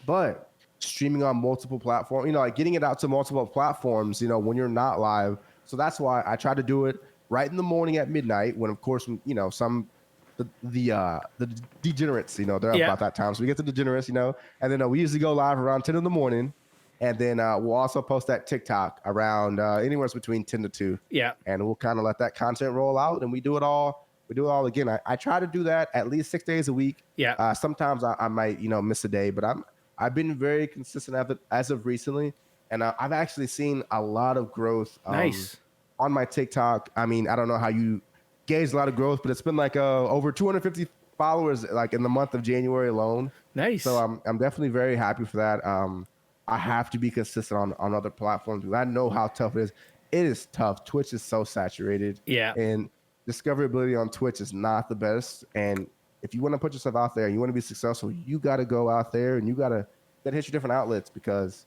But streaming on multiple platforms, like getting it out to multiple platforms, when you're not live. So that's why I try to do it right in the morning at midnight, when of course the degenerates, they're up about that time. So we get to degenerates, and then we usually go live around 10 in the morning. And then we'll also post that TikTok around anywhere between 10 to 2. And we'll kind of let that content roll out, and we do it all again. I try to do that at least 6 days a week. Sometimes I might, miss a day, but I've been very consistent as of recently. And I've actually seen a lot of growth on my TikTok. I mean, I don't know how you gauge a lot of growth, but it's been like over 250 followers like in the month of January alone. So I'm definitely very happy for that. I have to be consistent on other platforms because I know how tough it is. It is tough. Twitch is so saturated. And discoverability on Twitch is not the best. And if you want to put yourself out there and you want to be successful, you got to go out there and you got to hit your different outlets because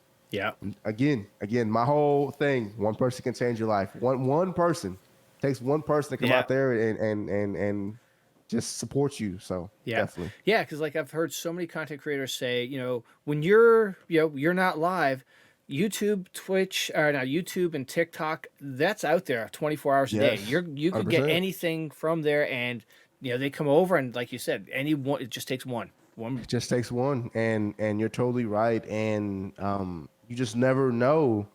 again, my whole thing, one person can change your life. One person takes one person to come out there and just support you. So definitely. Because like I've heard so many content creators say, when you're not live, YouTube, Twitch, or now YouTube and TikTok, that's out there 24 hours a day. You could get anything from there, and they come over and like you said, it just takes one. It just takes one, and you're totally right. And you just never know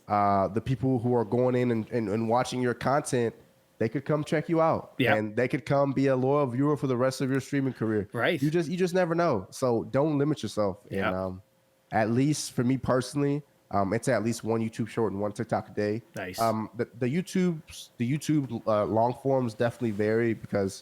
the people who are going in and watching your content. They could come check you out, and they could come be a loyal viewer for the rest of your streaming career. You just never know. So don't limit yourself. And at least for me personally, it's at least one YouTube short and one TikTok a day. The YouTube long forms definitely vary because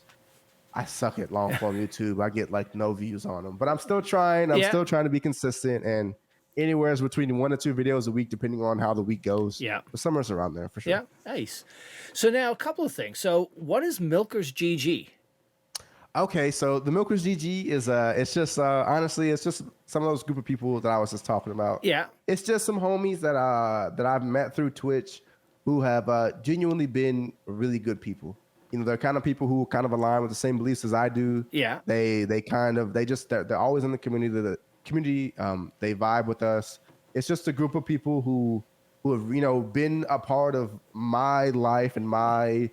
I suck at long form YouTube. I get like no views on them, but I'm still trying. I'm still trying to be consistent, and anywhere between 1 to 2 videos a week, depending on how the week goes. But somewhere's around there for sure. Nice. So now a couple of things. So what is MilkersGG? Okay, so the MilkersGG is it's just honestly, it's just some of those group of people that I was just talking about. It's just some homies that I've met through Twitch who have genuinely been really good people. They're kind of people who kind of align with the same beliefs as I do. They're always in the community. They vibe with us. It's just a group of people who have been a part of my life and my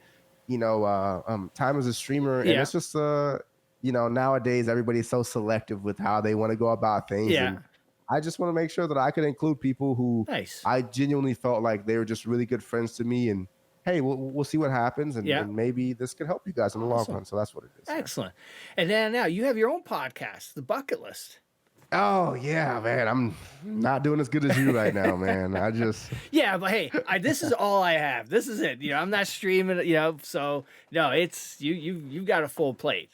time as a streamer. And it's just nowadays everybody's so selective with how they want to go about things. And I just want to make sure that I can include people who I genuinely felt like they were just really good friends to me. And hey, we'll see what happens, and maybe this could help you guys in the long run. So that's what it is. Excellent. And then now you have your own podcast, The Bucketlist. Oh yeah, man! I'm not doing as good as you right now, man. I just but hey, this is all I have. This is it. I'm not streaming. So no, it's you've got a full plate.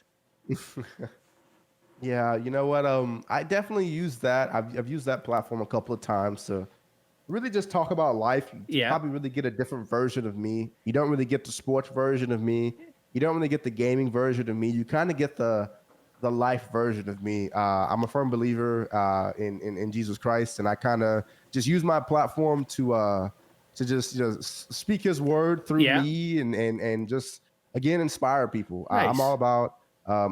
Yeah, you know what? I definitely use that. I've used that platform a couple of times to really just talk about life. You probably really get a different version of me. You don't really get the sports version of me. You don't really get the gaming version of me. You kind of get the life version of me. I'm a firm believer in Jesus Christ, and I kind of just use my platform to just speak His word through me and just again inspire people. I'm all about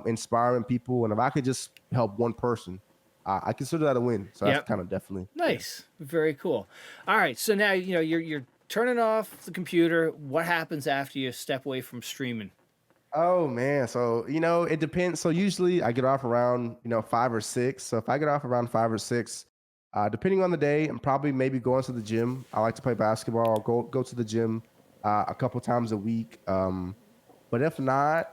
inspiring people, and if I could just help one person, I consider that a win. So that's kind of definitely nice. Very cool. All right, so now you're turning off the computer. What happens after you step away from streaming? Oh man, so it depends. So usually I get off around 5 or 6. So if I get off around 5 or 6, Depending on the day, I'm probably maybe going to the gym. I like to play basketball. Go to the gym a couple times a week. But if not,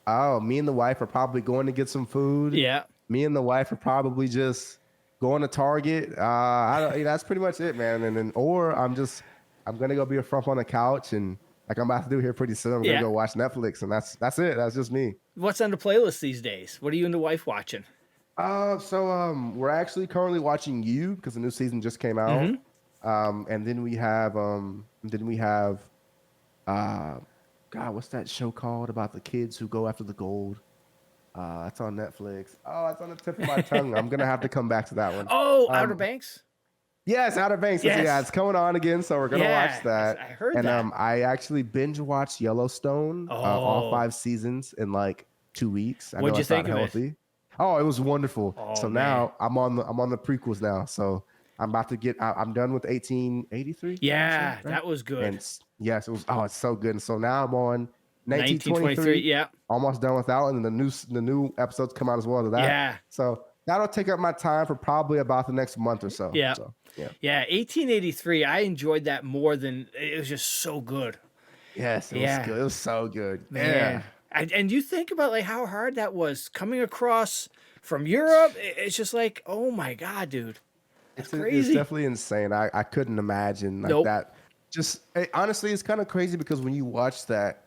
oh, me and the wife are probably going to get some food. Yeah. Me and the wife are probably just going to Target. I don't. That's pretty much it, man. And then, or I'm gonna go be a frump on the couch, and like I'm about to do here pretty soon. I'm gonna go watch Netflix, and that's it. That's just me. What's on the playlist these days? What are you and the wife watching? We're actually currently watching You because the new season just came out. And then we have God, what's that show called about the kids who go after the gold? That's on Netflix. Oh, it's on the tip of my tongue. I'm gonna have to come back to that one. Oh, Outer Banks. Yes, Outer Banks. Yes. Yeah, it's coming on again, so we're gonna watch that. I heard and, that. I actually binge watched Yellowstone, all 5 seasons in like 2 weeks. I What'd know you it's think not of healthy. Oh, it was wonderful. Oh, so man. now I'm on the prequels now. So I'm about to I'm done with 1883. Yeah, right? that was good. And yes, it was. Oh, it's so good. And so now I'm on 1923. Yeah. Almost done with that one, and the new episodes come out as well to that. Yeah. So that'll take up my time for probably about the next month or so. Yeah. So, yeah. Yeah. 1883. I enjoyed that more than it was just so good. Yes. It was good. It was so good. Man. And you think about like how hard that was coming across from Europe. It's just like, oh my God, dude. That's crazy. It's definitely insane. I couldn't imagine like that. Just honestly, it's kind of crazy because when you watch that,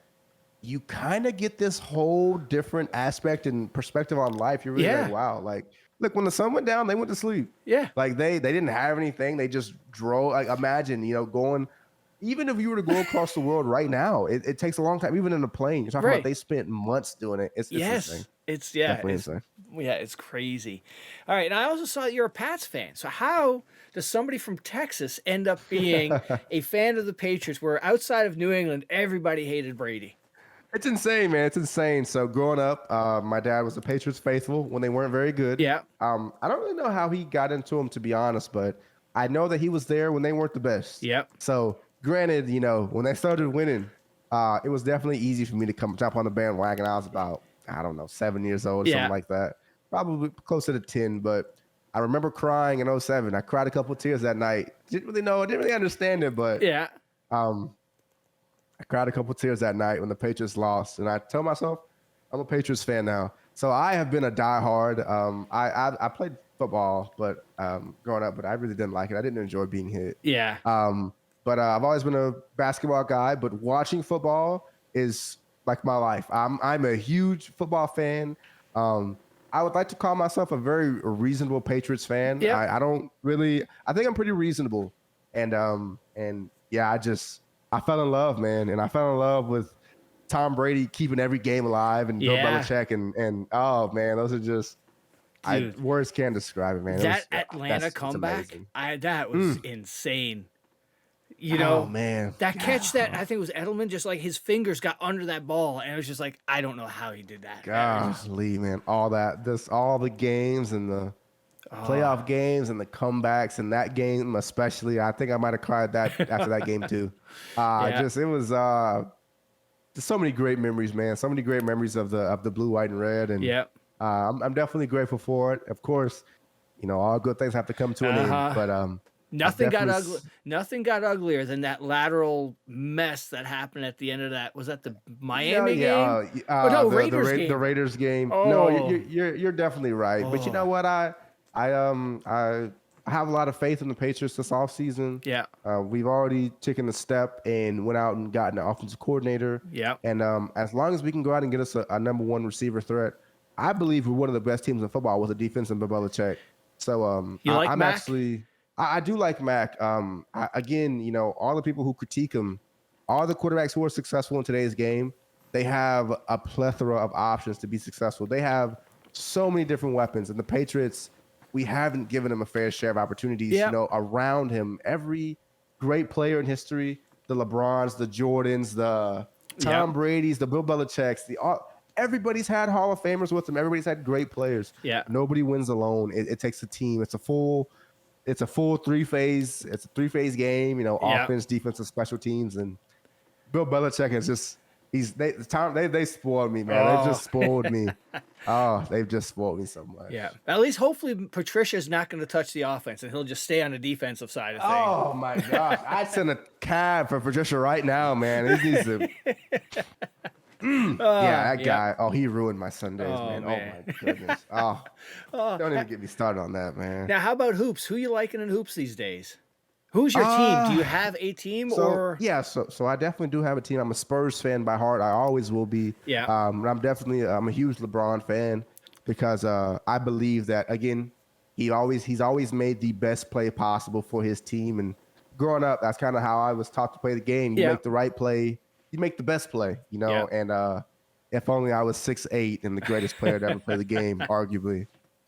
you kind of get this whole different aspect and perspective on life. You're really like, wow. Like, look, when the sun went down, they went to sleep. Yeah. Like they didn't have anything. They just drove. Like imagine, going. Even if you were to go across the world right now, it takes a long time. Even in a plane, you're talking about they spent months doing it. It's insane. It's definitely insane. Yeah, it's crazy. All right, and I also saw that you're a Pats fan. So how does somebody from Texas end up being a fan of the Patriots, where outside of New England, everybody hated Brady? It's insane, man. It's insane. So growing up, my dad was a Patriots faithful when they weren't very good. Yeah. I don't really know how he got into them, to be honest, but I know that he was there when they weren't the best. Yep. So granted, when they started winning, it was definitely easy for me to come jump on the bandwagon. I was about, I don't know, 7 years old or something like that. Probably closer to 10, but I remember crying in 2007. I cried a couple of tears that night. Didn't really understand it, but I cried a couple of tears that night when the Patriots lost. And I told myself, I'm a Patriots fan now. So I have been a diehard. I played football, but growing up, but I really didn't like it. I didn't enjoy being hit. Yeah. But I've always been a basketball guy, but watching football is like my life. I'm a huge football fan. I would like to call myself a very reasonable Patriots fan. Yep. I think I'm pretty reasonable. And yeah, I fell in love, man. And I fell in love with Tom Brady keeping every game alive and Bill Belichick and oh man, those are just words can't describe it, man. That Atlanta comeback, that was insane. Oh man, that catch that I think it was Edelman, just like his fingers got under that ball, and it was just like, I don't know how he did that. Golly, man, all the games and the playoff games and the comebacks and that game especially. I think I might have cried that after that game too. It was just so many great memories, man. So many great memories of the blue, white, and red, and I'm definitely grateful for it. Of course, all good things have to come to an end, but Nothing got uglier than that lateral mess that happened at the end of that. Was that the Miami game? Raiders game. The Raiders game. Oh. No, you're definitely right. But you know what? I have a lot of faith in the Patriots this offseason. Yeah. We've already taken a step and went out and gotten an offensive coordinator. Yeah. And as long as we can go out and get us a number one receiver threat, I believe we're one of the best teams in football with a defense in Bill Belichick. So you like Mac? I do like Mac. Again, all the people who critique him, all the quarterbacks who are successful in today's game, they have a plethora of options to be successful. They have so many different weapons. And the Patriots, we haven't given him a fair share of opportunities, around him. Every great player in history, the LeBrons, the Jordans, the Tom Brady's, the Bill Belichick's, everybody's had Hall of Famers with them. Everybody's had great players. Yeah. Nobody wins alone. It takes a team. It's a full three-phase. It's a three-phase game, offense, defense, and special teams. And Bill Belichick has just They spoiled me, man. They've just spoiled me. Oh, they've just spoiled me so much. Yeah. At least hopefully Patricia's not going to touch the offense and he'll just stay on the defensive side of things. Oh my gosh. I'd send a cab for Patricia right now, man. He needs to. Yeah, that guy. Oh, he ruined my Sundays, man. Oh my goodness. Oh, don't even get me started on that, man. Now, how about hoops? Who you liking in hoops these days? Who's your team? Do you have a team or? Yeah, so I definitely do have a team. I'm a Spurs fan by heart. I always will be. Yeah. I'm a huge LeBron fan because I believe that again, he's always made the best play possible for his team. And growing up, that's kind of how I was taught to play the game. You make the right play, you make the best play, you know. Yeah. And if only I was 6'8" and the greatest player to ever play the game, arguably,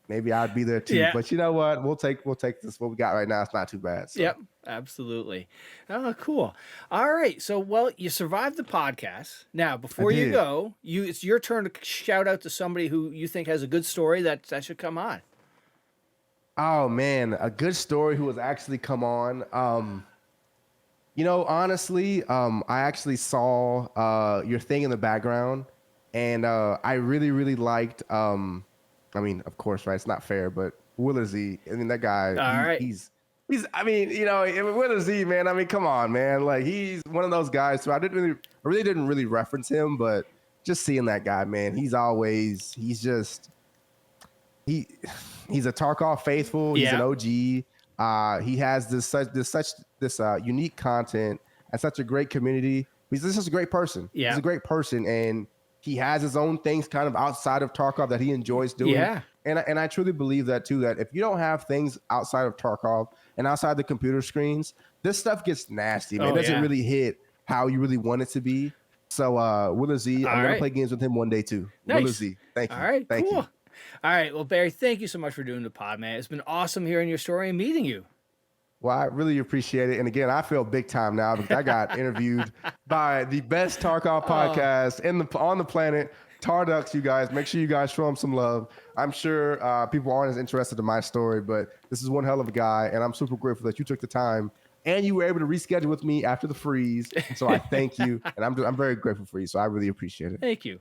maybe I'd be there too. Yeah. But you know what? We'll take this. What we got right now, it's not too bad. So. Yep, absolutely. Oh, cool. All right. So, well, you survived the podcast. Now, before you go, it's your turn to shout out to somebody who you think has a good story that should come on. Oh man, a good story who has actually come on. You know, honestly, I actually saw your thing in the background, and I really, really liked. I mean, of course, right? It's not fair, but WillerZ. I mean, that guy. He's. I mean, you know, WillerZ, man. I mean, come on, man. Like, he's one of those guys. So I really didn't reference him, but just seeing that guy, man. He's a Tarkov faithful. He's an OG. He has this unique content and such a great community. He's just a great person. Yeah. He's a great person, and he has his own things kind of outside of Tarkov that he enjoys doing. Yeah. And I truly believe that too, that if you don't have things outside of Tarkov and outside the computer screens, this stuff gets nasty, man. It doesn't really hit how you really want it to be. So WillerZ, I'm going to play games with him one day too. Nice. WillerZ, thank you. All right, thank cool. you. All right, well, Barry, thank you so much for doing the pod, man. It's been awesome hearing your story and meeting you. Well, I really appreciate it. And again, I feel big time now because I got interviewed by the best Tarkov podcast on the planet, Tardux, you guys. Make sure you guys show him some love. I'm sure people aren't as interested in my story, but this is one hell of a guy, and I'm super grateful that you took the time and you were able to reschedule with me after the freeze. So I thank you, and I'm very grateful for you. So I really appreciate it. Thank you.